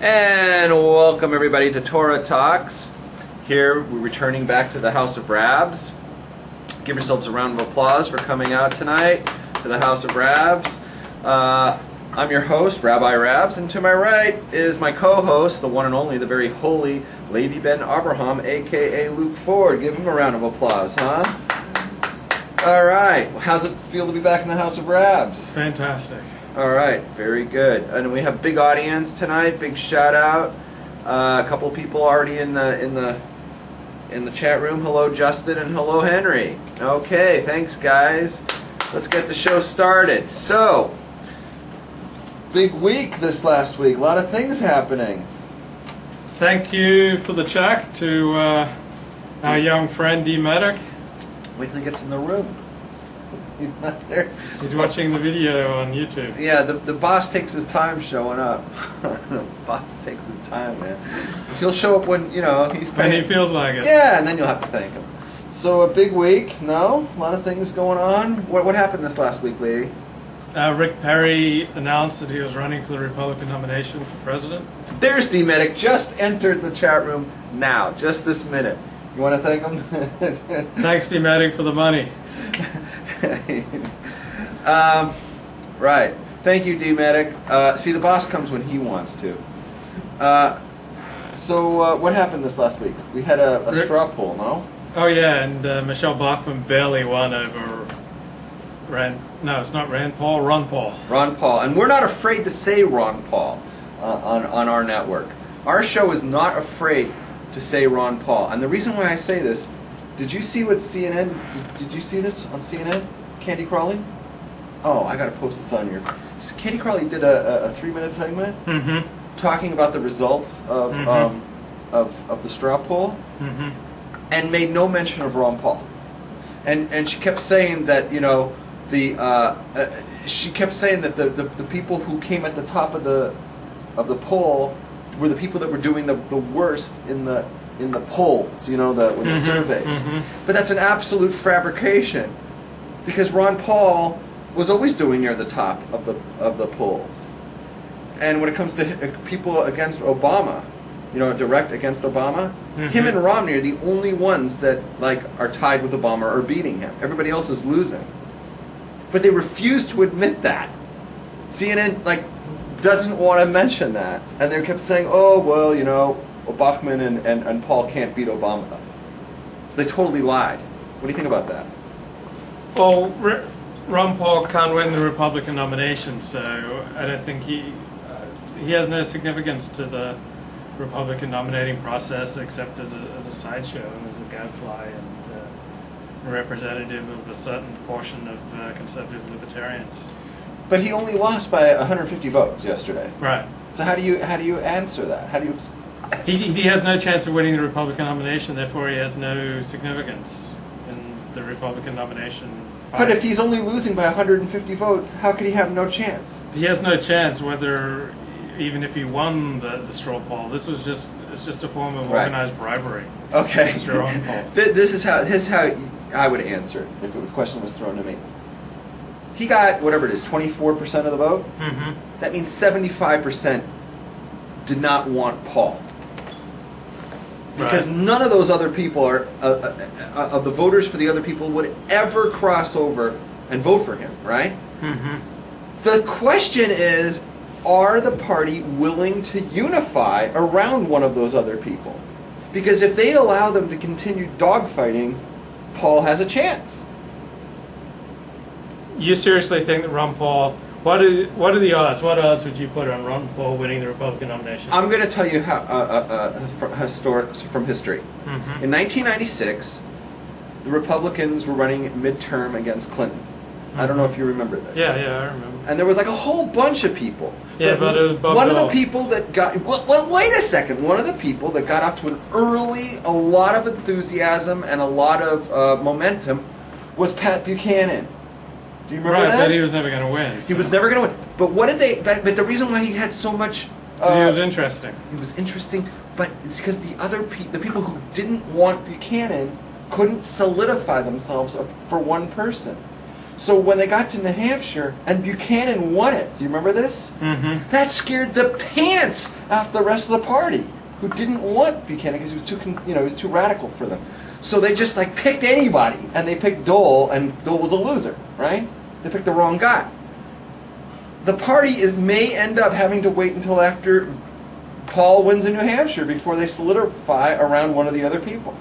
And welcome everybody to Torah Talks. Here we're returning back to the House of Rabs. Give yourselves a round of applause for coming out tonight to the House of Rabs. I'm your host, Rabbi Rabs, and to my right is my co-host, the one and only, the very holy Levi Ben Abraham, aka Luke Ford. Give him a round of applause, huh? All right. Well, how's it feel to be back in the House of Rabs? Fantastic. All right, very good. And we have big audience tonight. Big shout out. A couple people already in the chat room. Hello, Justin, and hello, Henry. Okay, thanks, guys. Let's get the show started. So, big week this last week. A lot of things happening. Thank you for the check to our young friend D. Medic. Wait till he gets in the room. He's not there. He's watching the video on YouTube. Yeah, the boss takes his time showing up. The boss takes his time, man. He'll show up when, he's paying. When he feels like it. Yeah, and then you'll have to thank him. So a big week, no? A lot of things going on. What happened this last week, lady? Rick Perry announced that he was running for the Republican nomination for president. There's D-Medic, just entered the chat room now, just this minute. You want to thank him? Thanks, D. Medic, for the money. Right. Thank you, D-Medic. See, the boss comes when he wants to. So what happened this last week? We had a straw poll, no? Oh, yeah, and Michelle Bachmann barely won over Ron Paul. Ron Paul. And we're not afraid to say Ron Paul on our network. Our show is not afraid to say Ron Paul. And the reason why I say this, did you see what CNN, did you see this on CNN? Candy Crawley? Oh, I gotta post this on your... So Candy Crawley did a 3-minute segment talking about the results of the straw poll and made no mention of Ron Paul. And she kept saying that, she kept saying that the people who came at the top of the poll were the people that were doing the worst in the polls, the surveys. But that's an absolute fabrication, because Ron Paul was always doing near the top of the polls. And when it comes to people against Obama, direct against Obama, him and Romney are the only ones that are tied with Obama or beating him. Everybody else is losing. But they refuse to admit that. CNN doesn't want to mention that, and they kept saying, "Oh well, Bachmann and Paul can't beat Obama." So they totally lied. What do you think about that? Well, Ron Paul can't win the Republican nomination, so I don't think he has no significance to the Republican nominating process except as a sideshow and as a gadfly and a representative of a certain portion of conservative libertarians. But he only lost by 150 votes yesterday. Right. So how do you answer that? How do you? He has no chance of winning the Republican nomination, therefore he has no significance in the Republican nomination fight. But if he's only losing by 150 votes, how could he have no chance? He has no chance even if he won the straw poll. It's just a form of organized bribery. Okay. Straw poll. This is how I would answer it if the question was thrown to me. He got, whatever it is, 24% of the vote. That means 75% did not want Paul. Because none of those other people of the voters for the other people would ever cross over and vote for him, right? The question is, are the party willing to unify around one of those other people? Because if they allow them to continue dogfighting, Paul has a chance. You seriously think that Ron Paul... What are the odds? What odds would you put on Ron Paul winning the Republican nomination? I'm going to tell you from history. In 1996, the Republicans were running midterm against Clinton. I don't know if you remember this. Yeah, I remember. And there was a whole bunch of people. Yeah, but one of the people that got... Well, wait a second. One of the people that got off to a lot of enthusiasm and a lot of momentum was Pat Buchanan. Do you remember that? But he was never going to win. He was never going to win. But what did they... But the reason why he had so much... Because he was interesting. He was interesting, but it's because the people who didn't want Buchanan couldn't solidify themselves for one person. So when they got to New Hampshire, and Buchanan won it, do you remember this? Mm-hmm. That scared the pants off the rest of the party, who didn't want Buchanan because he was too, he was too radical for them. So they just like picked anybody, and they picked Dole, and Dole was a loser, right? They picked the wrong guy. The party may end up having to wait until after Paul wins in New Hampshire before they solidify around one of the other people.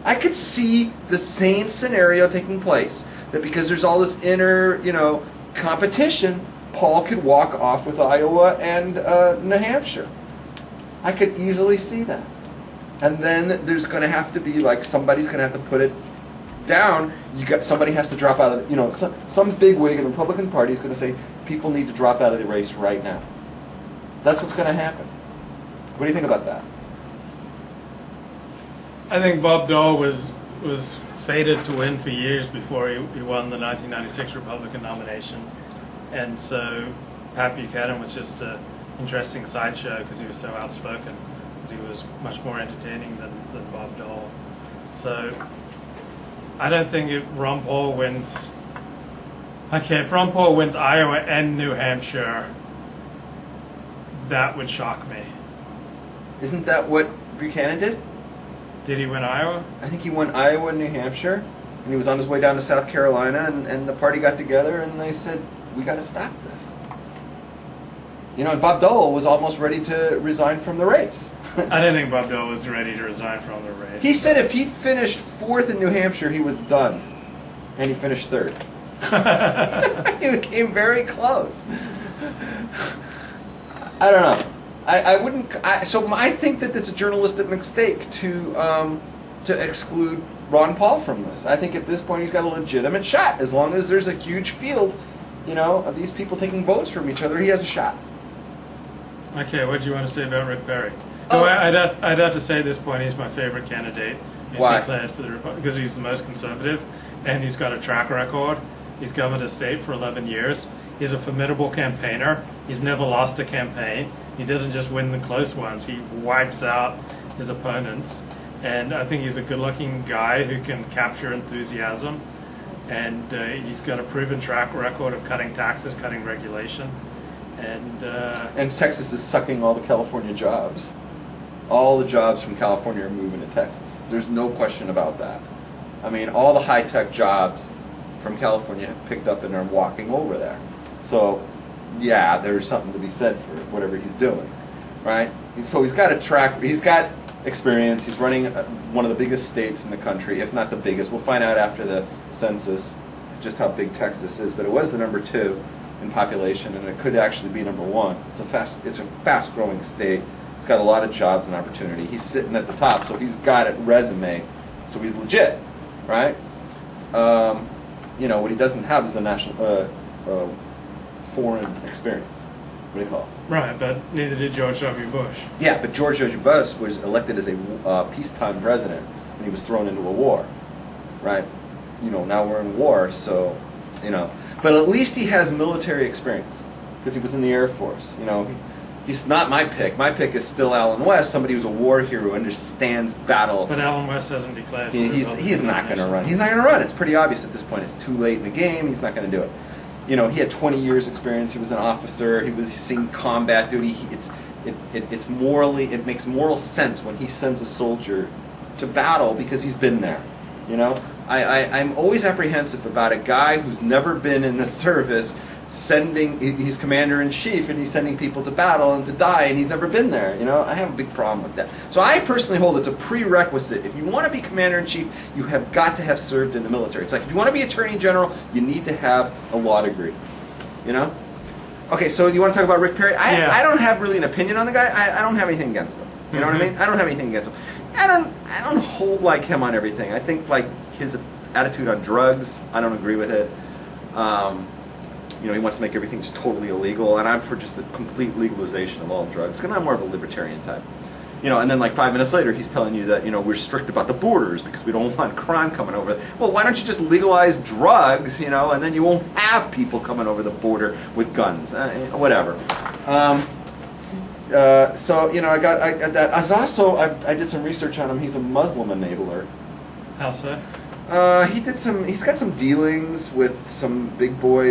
I could see the same scenario taking place, that because there's all this inner, competition, Paul could walk off with Iowa and New Hampshire. I could easily see that. And then there's going to have to be, like, somebody's going to have to put it down. Somebody has to drop out of, some bigwig in the Republican Party is going to say, people need to drop out of the race right now. That's what's going to happen. What do you think about that? I think Bob Dole was fated to win for years before he won the 1996 Republican nomination. And so Pat Buchanan was just an interesting sideshow because he was so outspoken. He was much more entertaining than Bob Dole. So I don't think if Ron Paul wins... Okay, if Ron Paul wins Iowa and New Hampshire, that would shock me. Isn't that what Buchanan did? Did he win Iowa? I think he won Iowa and New Hampshire, and he was on his way down to South Carolina, and the party got together and they said, we got to stop this. And Bob Dole was almost ready to resign from the race. I didn't think Bob Dole was ready to resign from the race. He said if he finished 4th in New Hampshire, he was done. And he finished 3rd. He came very close. I don't know. I wouldn't. So I think that it's a journalistic mistake to exclude Ron Paul from this. I think at this point he's got a legitimate shot. As long as there's a huge field, of these people taking votes from each other, he has a shot. Okay, what do you want to say about Rick Perry? Oh. So I'd have to say at this point he's my favorite candidate. He's Why? declared for the because he's the most conservative, and he's got a track record. He's governed a state for 11 years. He's a formidable campaigner. He's never lost a campaign. He doesn't just win the close ones. He wipes out his opponents. And I think he's a good-looking guy who can capture enthusiasm. And he's got a proven track record of cutting taxes, cutting regulation. And Texas is sucking all the California jobs. All the jobs from California are moving to Texas. There's no question about that. I mean, all the high-tech jobs from California have picked up and are walking over there. So, yeah, there's something to be said for whatever he's doing, right? So he's got he's got experience. He's running one of the biggest states in the country, if not the biggest. We'll find out after the census just how big Texas is, but it was the number 2 in population, and it could actually be number 1. It's a fast-growing state. It's got a lot of jobs and opportunity. He's sitting at the top, so he's got a resume, so he's legit, right? What he doesn't have is the national foreign experience. What do you call it? right, but neither did George W. Bush. Yeah, but George W. Bush was elected as a peacetime president, and he was thrown into a war, right? Now we're in war, so, But at least he has military experience, because he was in the Air Force. He's not my pick. My pick is still Alan West, somebody who's a war hero, understands battle. But Alan West hasn't declared. He's not going to run. He's not going to run. It's pretty obvious at this point. It's too late in the game. He's not going to do it. He had 20 years experience. He was an officer. He's seen combat duty. It makes moral sense when he sends a soldier to battle because he's been there. I'm always apprehensive about a guy who's never been in the service he's commander-in-chief and he's sending people to battle and to die and he's never been there. I have a big problem with that. So I personally hold it's a prerequisite. If you want to be commander-in-chief, you have got to have served in the military. It's like if you want to be attorney general, you need to have a law degree. Okay, so you want to talk about Rick Perry? I don't have really an opinion on the guy. I don't have anything against him. You know what I mean? I don't have anything against him. I don't hold like him on everything. I think like his attitude on drugs, I don't agree with it. He wants to make everything just totally illegal, and I'm for just the complete legalization of all drugs, because I'm more of a libertarian type. And then like 5 minutes later, he's telling you that, we're strict about the borders because we don't want crime coming over. Well, why don't you just legalize drugs, and then you won't have people coming over the border with guns, whatever. I did some research on him. He's a Muslim enabler. How so? He's got some dealings with some big boys.